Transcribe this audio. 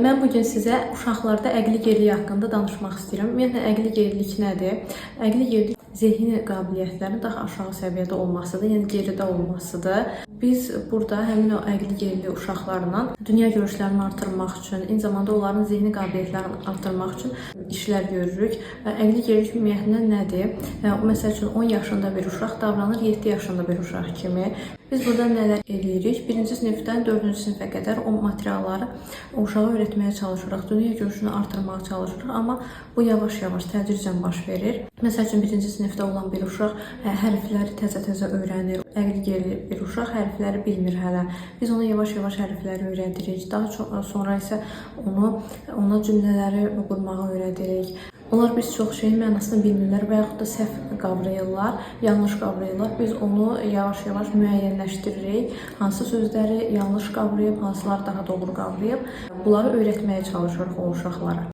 Mən bugün sizə uşaqlarda əqli geriliyi haqqında danışmaq istəyirəm. Ümumiyyətlə, əqli gerilik nədir? Əqli gerilik zehni qabiliyyətlərin daha aşağı səviyyədə olmasıdır, yəni geridə olmasıdır. Biz burada həmin o əqli gerili uşaqlarla dünya görüşlərini artırmaq üçün, eyni zamanda onların zehni qabiliyyətlərini artırmaq üçün işlər görürük. Əqli gerilik ümumiyyətlə nədir? Məsəl üçün 10 yaşında bir uşaq davranır 7 yaşında bir uşaq kimi. Biz burada nələr edirik? 1-ci sinifdən 4-cü sinifə qədər o materialları o uşağa öyrətməyə çalışırıq, dünya görüşünü artırmağa çalışırıq, amma bu yavaş-yavaş tədricən baş verir. Məsəl üçün 1-ci sinifdə olan bir uşaq hərfləri təzə-təzə öyrənir. Əqli gerili bir uşaq hərfləri bilmir hələ. Biz ona yavaş-yavaş hərfləri öyrədirik. Daha sonra isə ona cümlələri qurmağı öyrədirik. Onlar biz çox şeyin mənasını bilmirlər və yaxud da səhv qavrayırlar, yanlış qavrayırlar. Biz onu yavaş-yavaş müəyyənləşdiririk. Hansı sözləri yanlış qavrayıb, hansıları daha doğru qavrayıb. Bunları öyrətməyə çalışırıq o uşaqlara.